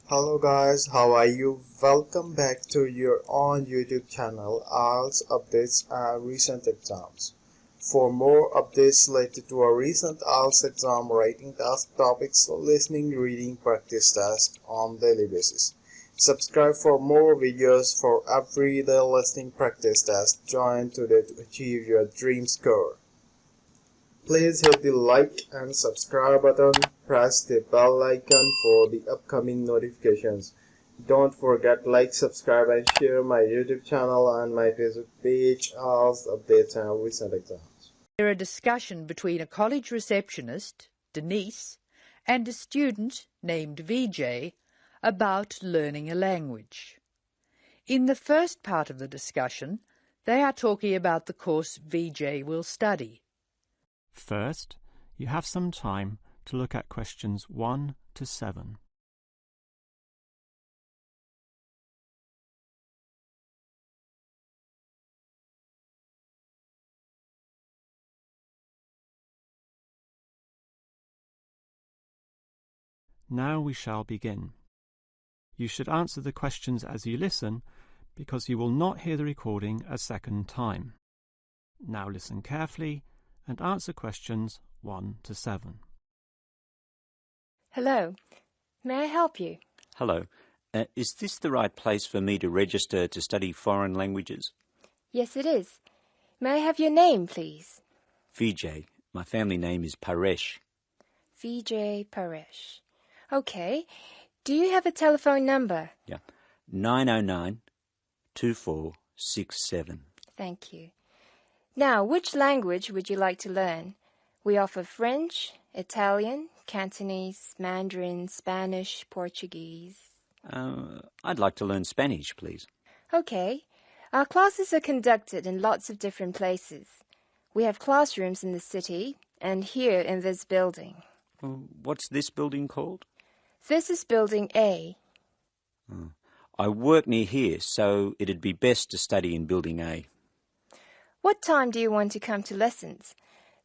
Hello guys, how are you? Welcome back to your own YouTube channel, IELTS Updates and Recent Exams. For more updates related to our recent IELTS exam writing task topics, listening, reading, practice test on daily basis. Subscribe for more videos for everyday listening practice test. Join today to achieve your dream score. Please hit the like and subscribe button, press the bell icon for the upcoming notifications. Don't forget like, subscribe and share my YouTube channel and my Facebook page, IELTS Updates and Recent Exams. Hear a discussion between a college receptionist, Denise, and a student named VJ about learning a language. In the first part of the discussion, they are talking about the course VJ will study. First, you have some time to look at questions 1 to 7. Now we shall begin. You should answer the questions as you listen, because you will not hear the recording a second time. Now listen carefully and answer questions 1 to 7. Hello, may I help you? Hello. Is this the right place for me to register to study foreign languages? Yes, it is. May I have your name, please? VJ. My family name is Paresh. VJ Paresh. Okay. Do you have a telephone number? Yeah. 909-2467. Thank you. Now, which language would you like to learn? We offer French, Italian, Cantonese, Mandarin, Spanish, Portuguese. I'd like to learn Spanish, please. Okay. Our classes are conducted in lots of different places. We have classrooms in the city and here in this building. What's this building called? This is Building A. I work near here, so it'd be best to study in Building A. What time do you want to come to lessons?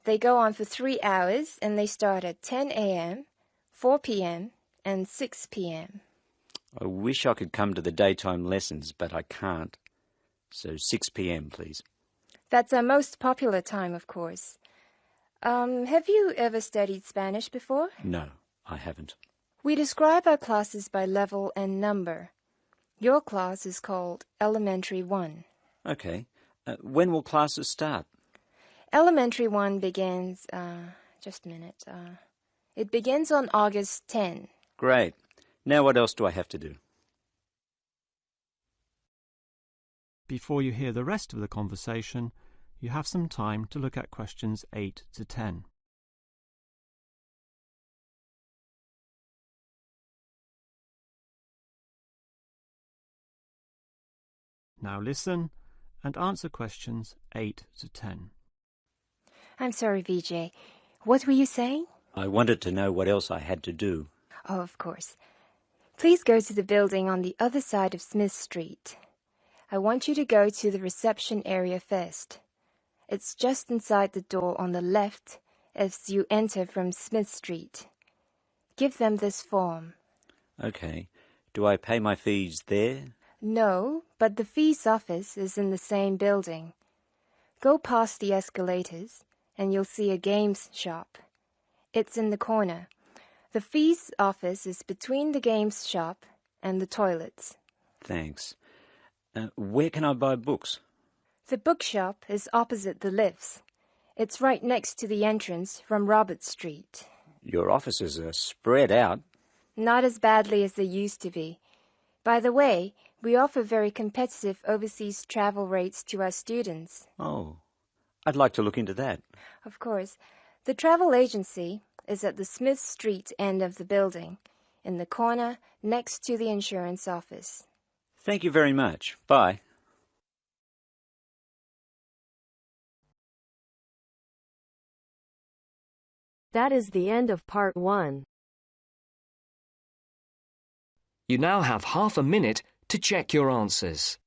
They go on for 3 hours and they start at 10 a.m., 4 p.m. and 6 p.m. I wish I could come to the daytime lessons, but I can't. So 6 p.m, please. That's our most popular time, of course. Have you ever studied Spanish before? No, I haven't. We describe our classes by level and number. Your class is called Elementary 1. Okay. When will classes start? Elementary 1 begins, just a minute. It begins on August 10. Great. Now what else do I have to do? Before you hear the rest of the conversation, you have some time to look at questions 8 to 10. Now listen and answer questions 8 to 10. I'm sorry, VJ. What were you saying? I wanted to know what else I had to do. Oh, of course. Please go to the building on the other side of Smith Street. I want you to go to the reception area first. It's just inside the door on the left as you enter from Smith Street. Give them this form. Okay. Do I pay my fees there? No, but the fees office is in the same building. Go past the escalators and you'll see a games shop. It's in the corner. The fees office is between the games shop and the toilets. Thanks. Where can I buy books? The bookshop is opposite the lifts. It's right next to the entrance from Robert Street. Your offices are spread out. Not as badly as they used to be. By the way, we offer very competitive overseas travel rates to our students. Oh, I'd like to look into that. Of course. The travel agency is at the Smith Street end of the building, in the corner next to the insurance office. Thank you very much. Bye. That is the end of part 1. You now have half a minute to check your answers.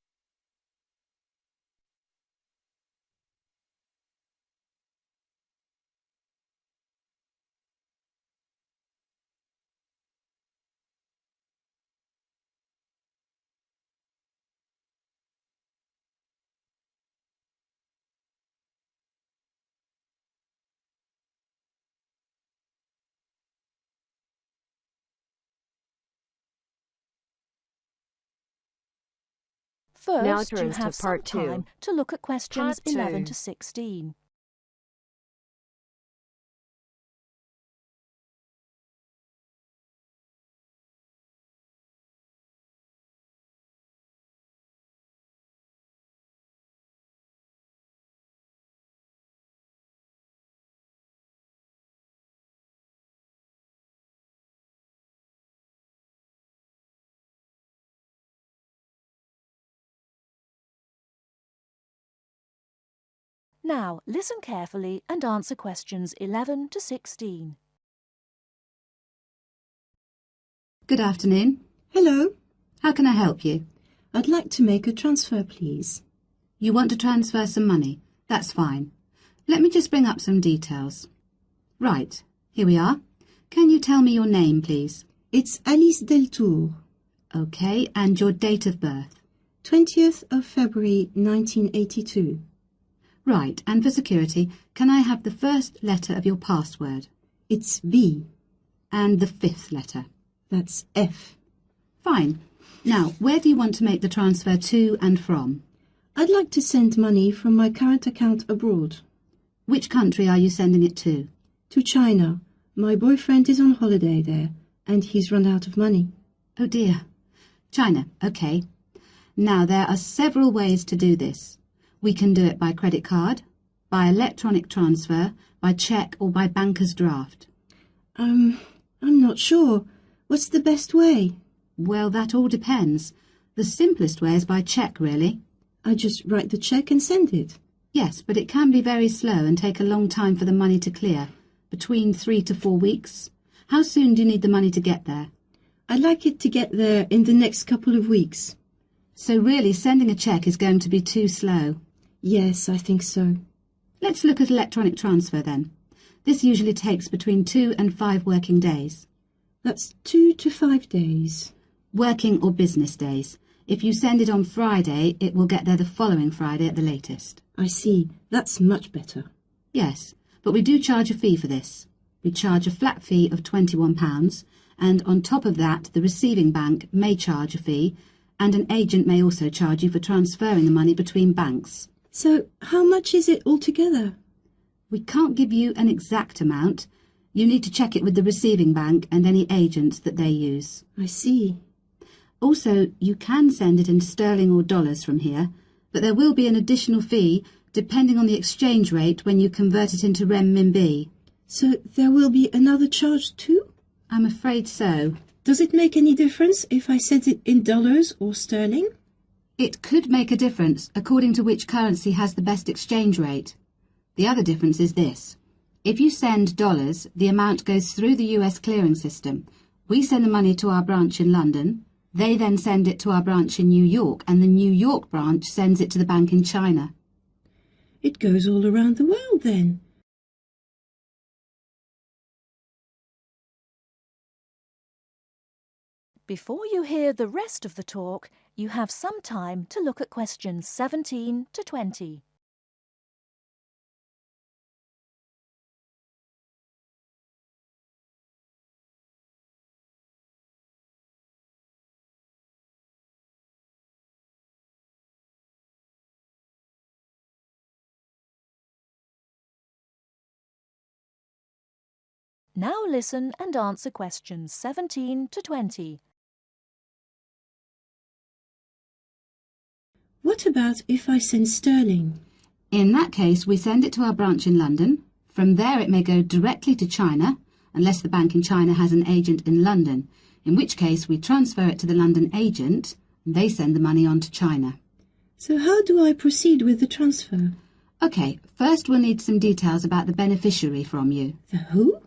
Now First, you turns to have some part 2. time to look at questions Part 2. 11 to 16. Now, listen carefully and answer questions 11 to 16. Good afternoon. Hello. How can I help you? I'd like to make a transfer, please. You want to transfer some money? That's fine. Let me just bring up some details. Right, here we are. Can you tell me your name, please? It's Alice Deltour. OK, and your date of birth? 20th of February 1982. Right, and for security, can I have the first letter of your password? It's B. And the fifth letter? That's F. Fine. Now, where do you want to make the transfer to and from? I'd like to send money from my current account abroad. Which country are you sending it to? To China. My boyfriend is on holiday there, and he's run out of money. Oh dear. China, OK. Now, there are several ways to do this. We can do it by credit card, by electronic transfer, by cheque or by banker's draft. I'm not sure. What's the best way? Well, that all depends. The simplest way is by cheque, really. I just write the cheque and send it. Yes, but it can be very slow and take a long time for the money to clear, between 3 to 4 weeks. How soon do you need the money to get there? I'd like it to get there in the next couple of weeks. So really, sending a cheque is going to be too slow? Yes, I think so. Let's look at electronic transfer then. This usually takes between 2 and 5 working days. That's 2 to 5 days. Working or business days. If you send it on Friday, it will get there the following Friday at the latest. I see. That's much better. Yes, but we do charge a fee for this. We charge a flat fee of £21, and on top of that, the receiving bank may charge a fee, and an agent may also charge you for transferring the money between banks. So, how much is it altogether? We can't give you an exact amount. You need to check it with the receiving bank and any agents that they use. I see. Also, you can send it in sterling or dollars from here, but there will be an additional fee depending on the exchange rate when you convert it into renminbi. So there will be another charge too? I'm afraid so. Does it make any difference if I send it in dollars or sterling? It could make a difference according to which currency has the best exchange rate. The other difference is this. If you send dollars, the amount goes through the US clearing system. We send the money to our branch in London. They then send it to our branch in New York, and the New York branch sends it to the bank in China. It goes all around the world then. Before you hear the rest of the talk, you have some time to look at questions 17 to 20. Now listen and answer questions 17 to 20. What about if I send sterling? In that case, we send it to our branch in London. From there it may go directly to China, unless the bank in China has an agent in London, in which case we transfer it to the London agent, and they send the money on to China. So how do I proceed with the transfer? OK, first we'll need some details about the beneficiary from you. The who?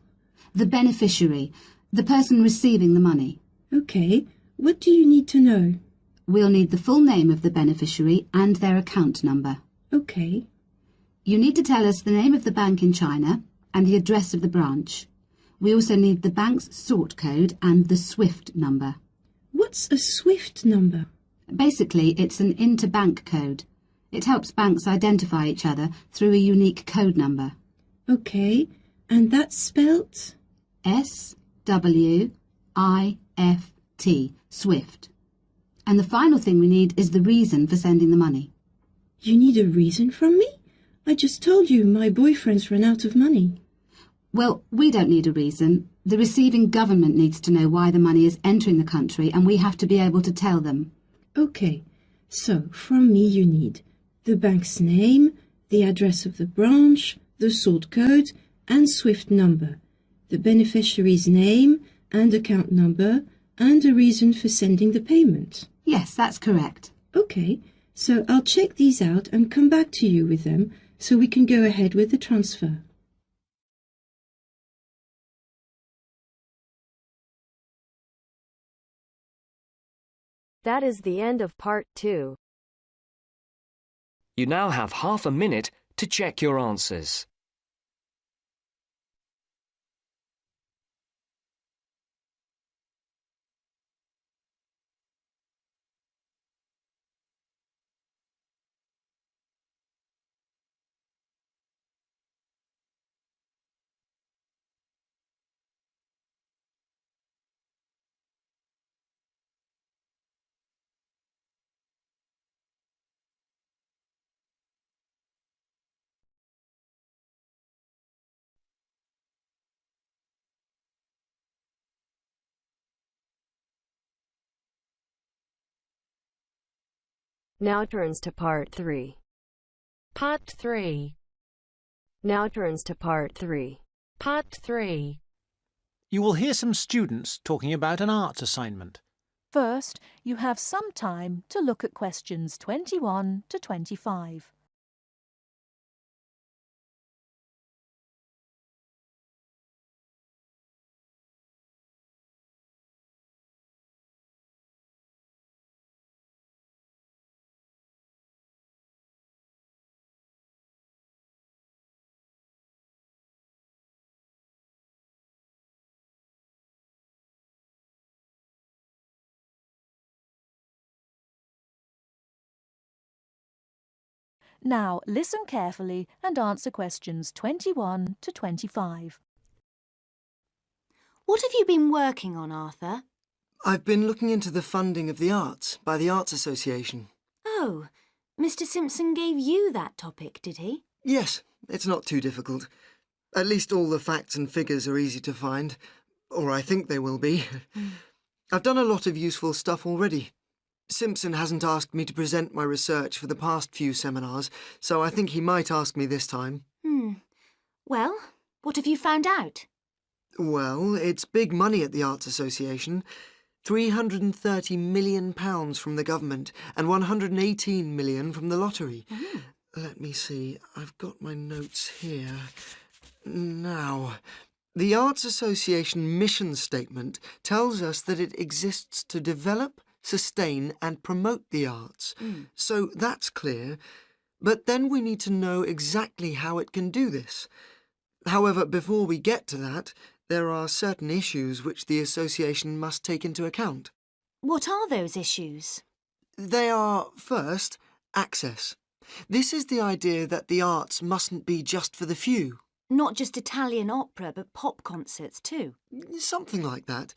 The beneficiary, the person receiving the money. OK, what do you need to know? We'll need the full name of the beneficiary and their account number. OK. You need to tell us the name of the bank in China and the address of the branch. We also need the bank's sort code and the SWIFT number. What's a SWIFT number? Basically, it's an interbank code. It helps banks identify each other through a unique code number. OK, and that's spelt? SWIFT, SWIFT. And the final thing we need is the reason for sending the money. You need a reason from me? I just told you my boyfriend's run out of money. Well, we don't need a reason. The receiving government needs to know why the money is entering the country, and we have to be able to tell them. Okay, so from me you need the bank's name, the address of the branch, the sort code and SWIFT number, the beneficiary's name and account number, and a reason for sending the payment. Yes, that's correct. Okay, so I'll check these out and come back to you with them so we can go ahead with the transfer. That is the end of part 2. You now have half a minute to check your answers. Now turns to part 3. Part 3. Now turns to part 3. Part 3. You will hear some students talking about an arts assignment. First, you have some time to look at questions 21 to 25. Now listen carefully and answer questions 21 to 25. What have you been working on, Arthur? I've been looking into the funding of the arts by the Arts Association. Oh, Mr. Simpson gave you that topic, did he? Yes, it's not too difficult. At least all the facts and figures are easy to find, or I think they will be. I've done a lot of useful stuff already. Simpson hasn't asked me to present my research for the past few seminars, so I think he might ask me this time. Well, what have you found out? Well, it's big money at the Arts Association. £330 million from the government and £118 million from the lottery. Let me see, I've got my notes here. Now, the Arts Association mission statement tells us that it exists to develop, sustain and promote the arts. So that's clear. But then we need to know exactly how it can do this. However, before we get to that, there are certain issues which the association must take into account. What are those issues? They are, first, access. This is the idea that the arts mustn't be just for the few. Not just Italian opera, but pop concerts too. Something like that.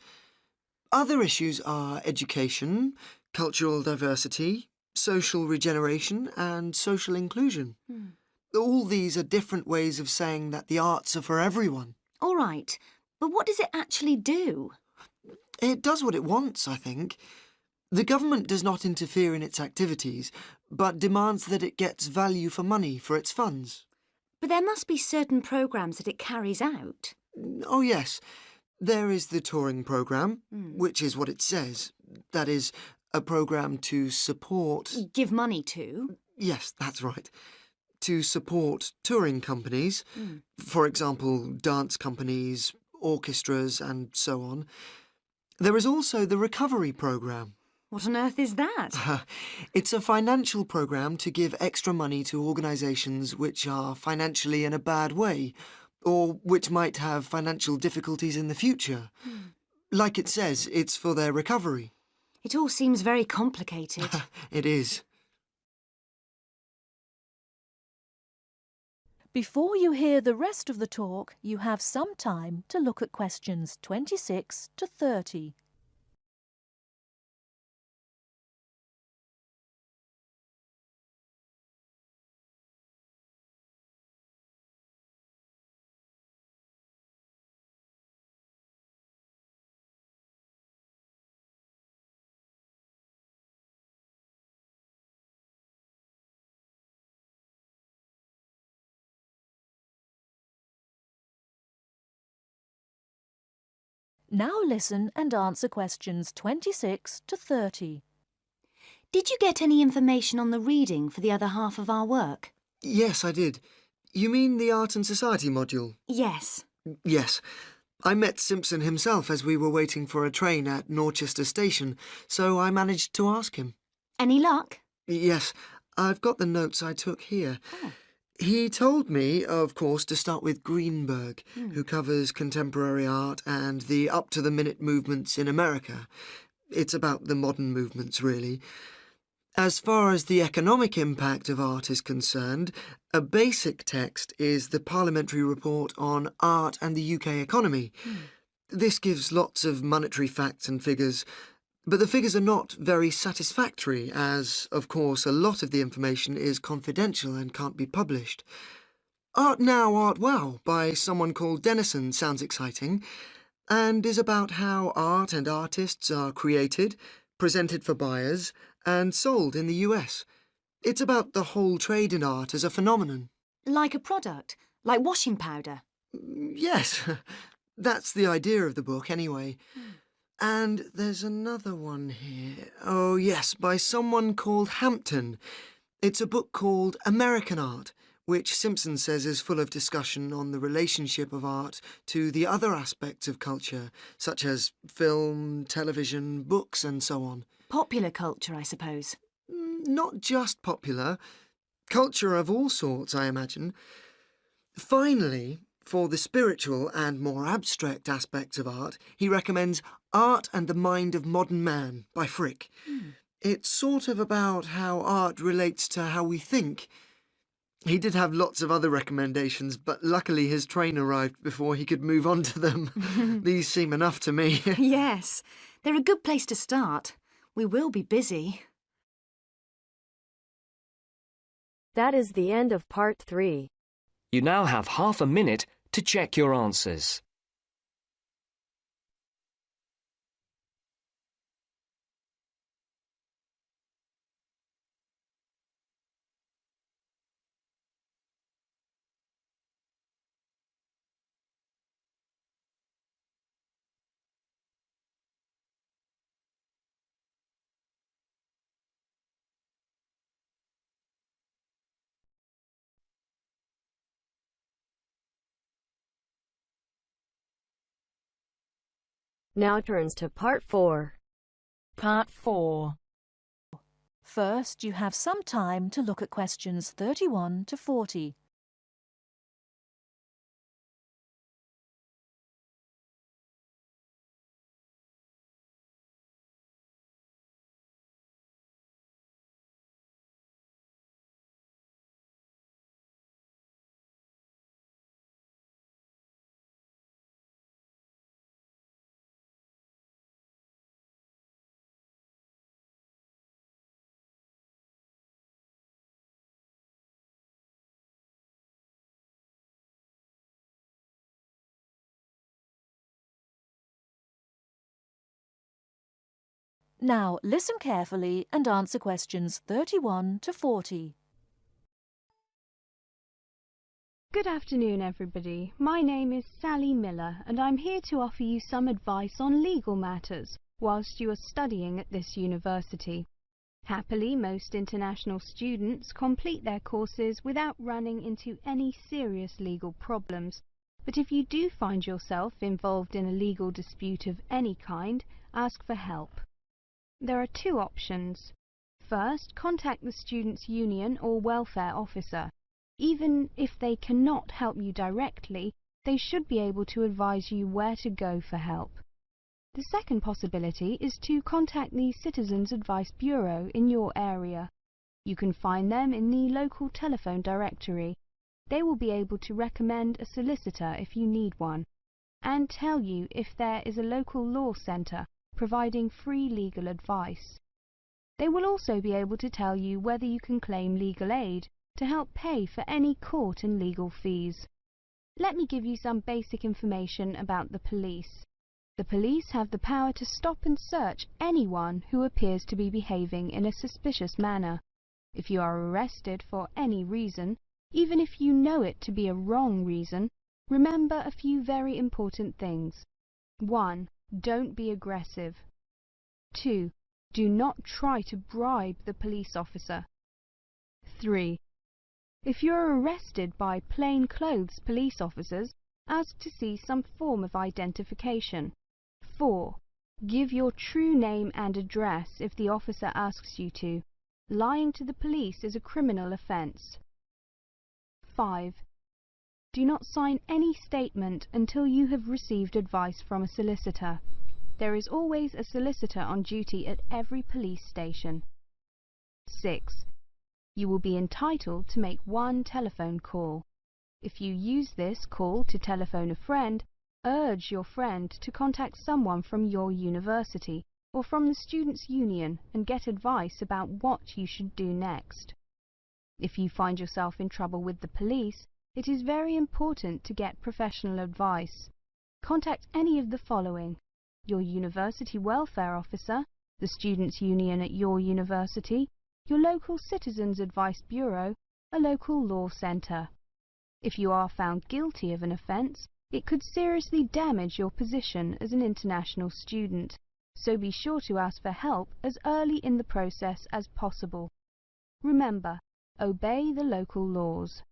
Other issues are education, cultural diversity, social regeneration and social inclusion. All these are different ways of saying that the arts are for everyone. All right, but what does it actually do? It does what it wants, I think. The government does not interfere in its activities, but demands that it gets value for money for its funds. But there must be certain programmes that it carries out. Oh, yes. There is the touring programme, which is what it says. That is, a programme to support... Give money to? Yes, that's right. To support touring companies, for example, dance companies, orchestras and so on. There is also the recovery programme. What on earth is that? It's a financial programme to give extra money to organisations which are financially in a bad way, or which might have financial difficulties in the future. Like it says, it's for their recovery. It all seems very complicated. It is. Before you hear the rest of the talk, you have some time to look at questions 26 to 30. Now listen and answer questions 26 to 30. Did you get any information on the reading for the other half of our work? Yes, I did. You mean the Art and Society module? Yes. Yes. I met Simpson himself as we were waiting for a train at Norchester Station, so I managed to ask him. Any luck? Yes, I've got the notes I took here. Oh. He told me, of course, to start with Greenberg, who covers contemporary art and the up-to-the-minute movements in America. It's about the modern movements, really. As far as the economic impact of art is concerned, a basic text is the Parliamentary Report on Art and the UK Economy. This gives lots of monetary facts and figures, but the figures are not very satisfactory, as, of course, a lot of the information is confidential and can't be published. Art Now, Art Wow by someone called Dennison sounds exciting, and is about how art and artists are created, presented for buyers, and sold in the US. It's about the whole trade in art as a phenomenon. Like a product? Like washing powder? Yes, that's the idea of the book, anyway. And there's another one here. Oh, yes, by someone called Hampton. It's a book called American Art, which Simpson says is full of discussion on the relationship of art to the other aspects of culture, such as film, television, books, and so on. Popular culture, I suppose. Not just popular. Culture of all sorts, I imagine. Finally, for the spiritual and more abstract aspects of art, he recommends Art and the Mind of Modern Man by Frick. It's sort of about how art relates to how we think. He did have lots of other recommendations, but luckily his train arrived before he could move on to them. These seem enough to me. Yes, they're a good place to start. We will be busy. That is the end of part 3. You now have half a minute to check your answers. Now turns to part 4. Part 4. First, you have some time to look at questions 31 to 40. Now listen carefully and answer questions 31 to 40. Good afternoon, everybody. My name is Sally Miller, and I'm here to offer you some advice on legal matters whilst you are studying at this university. Happily, most international students complete their courses without running into any serious legal problems. But if you do find yourself involved in a legal dispute of any kind, ask for help. There are two options. First, contact the students' union or welfare officer. Even if they cannot help you directly, they should be able to advise you where to go for help. The second possibility is to contact the Citizens Advice Bureau in your area. You can find them in the local telephone directory. They will be able to recommend a solicitor if you need one, and tell you if there is a local law centre providing free legal advice. They will also be able to tell you whether you can claim legal aid to help pay for any court and legal fees. Let me give you some basic information about the police. The police have the power to stop and search anyone who appears to be behaving in a suspicious manner. If you are arrested for any reason, even if you know it to be a wrong reason, remember a few very important things. 1. Don't be aggressive. 2. Do not try to bribe the police officer. 3. If you are arrested by plainclothes police officers, ask to see some form of identification. 4. Give your true name and address if the officer asks you to. Lying to the police is a criminal offence. 5. Do not sign any statement until you have received advice from a solicitor. There is always a solicitor on duty at every police station. 6. You will be entitled to make one telephone call. If you use this call to telephone a friend, urge your friend to contact someone from your university or from the Students' Union and get advice about what you should do next. If you find yourself in trouble with the police, it is very important to get professional advice. Contact any of the following: your university welfare officer, the Students' Union at your university, your local Citizens Advice Bureau, a local law centre. If you are found guilty of an offence, it could seriously damage your position as an international student, so be sure to ask for help as early in the process as possible. Remember, obey the local laws.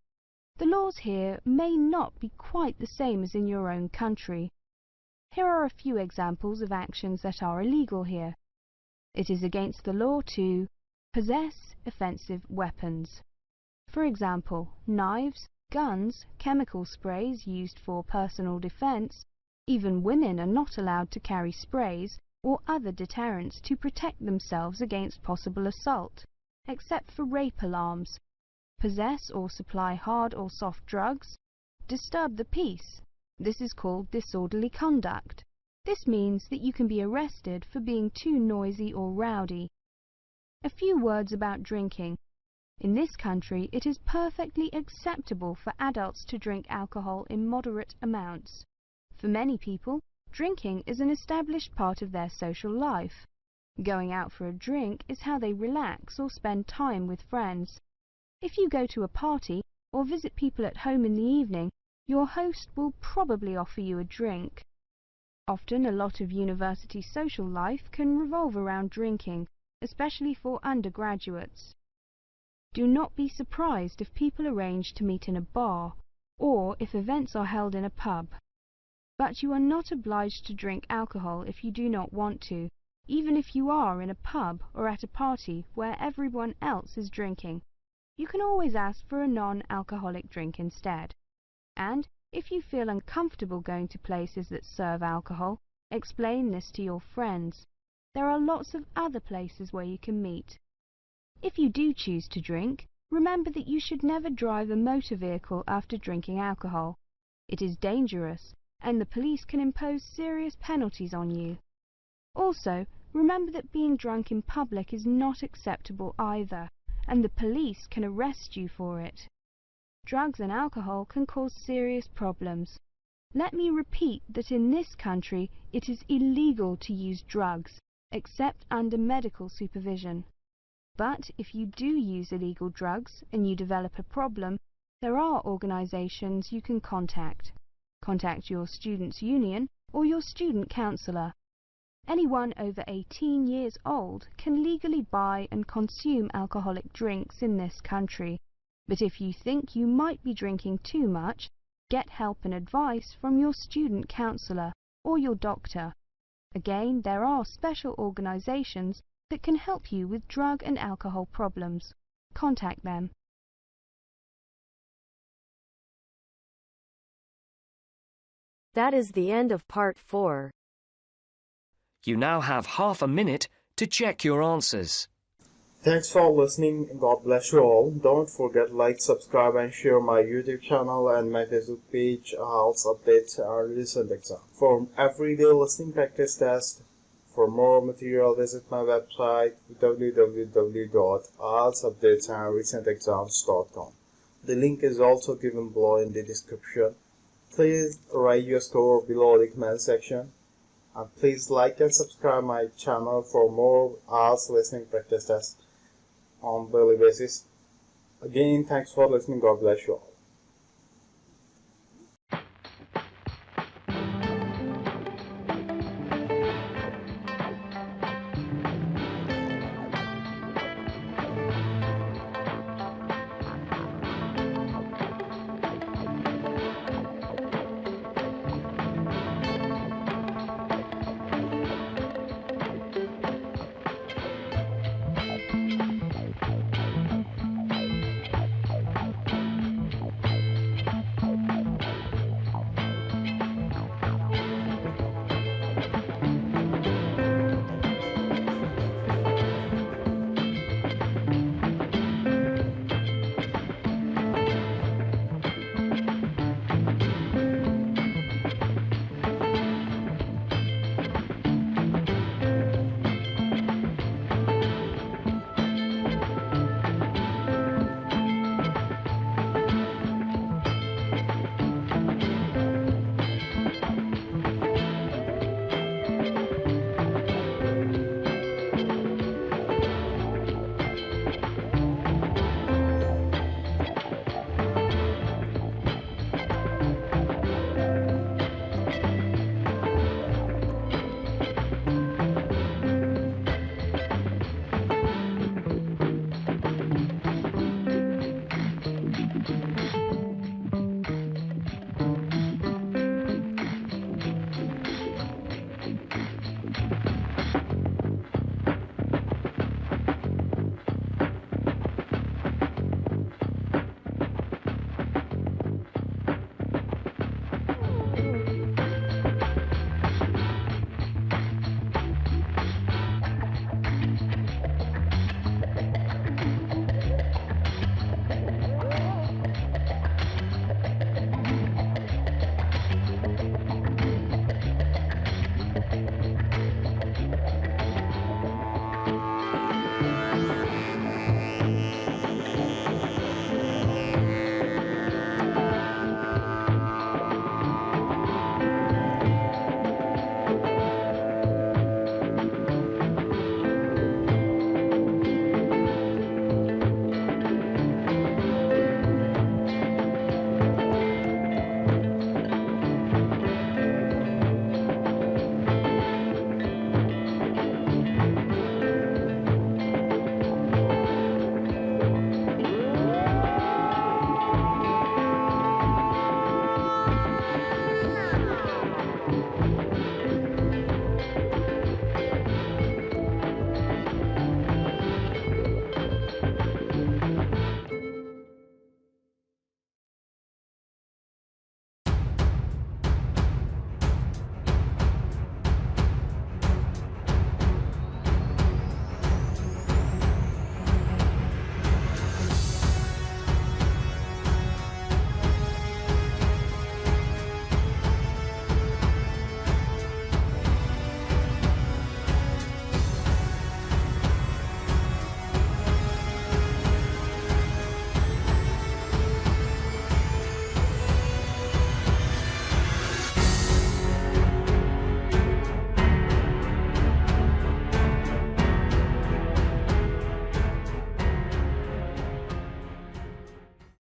The laws here may not be quite the same as in your own country. Here are a few examples of actions that are illegal here. It is against the law to possess offensive weapons. For example, knives, guns, chemical sprays used for personal defense. Even women are not allowed to carry sprays or other deterrents to protect themselves against possible assault, except for rape alarms. Possess or supply hard or soft drugs. Disturb the peace. This is called disorderly conduct. This means that you can be arrested for being too noisy or rowdy. A few words about drinking. In this country, it is perfectly acceptable for adults to drink alcohol in moderate amounts. For many people, drinking is an established part of their social life. Going out for a drink is how they relax or spend time with friends. If you go to a party or visit people at home in the evening, your host will probably offer you a drink. Often a lot of university social life can revolve around drinking, especially for undergraduates. Do not be surprised if people arrange to meet in a bar, or if events are held in a pub. But you are not obliged to drink alcohol if you do not want to, even if you are in a pub or at a party where everyone else is drinking. You can always ask for a non-alcoholic drink instead. And if you feel uncomfortable going to places that serve alcohol, explain this to your friends. There are lots of other places where you can meet. If you do choose to drink, remember that you should never drive a motor vehicle after drinking alcohol. It is dangerous, and the police can impose serious penalties on you. Also, remember that being drunk in public is not acceptable either, and the police can arrest you for it. Drugs and alcohol can cause serious problems. Let me repeat that in this country it is illegal to use drugs, except under medical supervision. But if you do use illegal drugs and you develop a problem, there are organisations you can contact. Contact your students' union or your student counsellor. Anyone over 18 years old can legally buy and consume alcoholic drinks in this country. But if you think you might be drinking too much, get help and advice from your student counsellor or your doctor. Again, there are special organisations that can help you with drug and alcohol problems. Contact them. That is the end of part 4. You now have half a minute to check your answers. Thanks for listening. God bless you all. Don't forget like, subscribe and share my YouTube channel and my Facebook page, IELTS Updates and Recent Exam. For everyday listening practice test, for more material visit my website www.ieltsupdatesandrecentexams.com. The link is also given below in the description. Please write your score below the comment section. And please like and subscribe my channel for more IELTS listening practice tests on daily basis. Again, thanks for listening. God bless you all.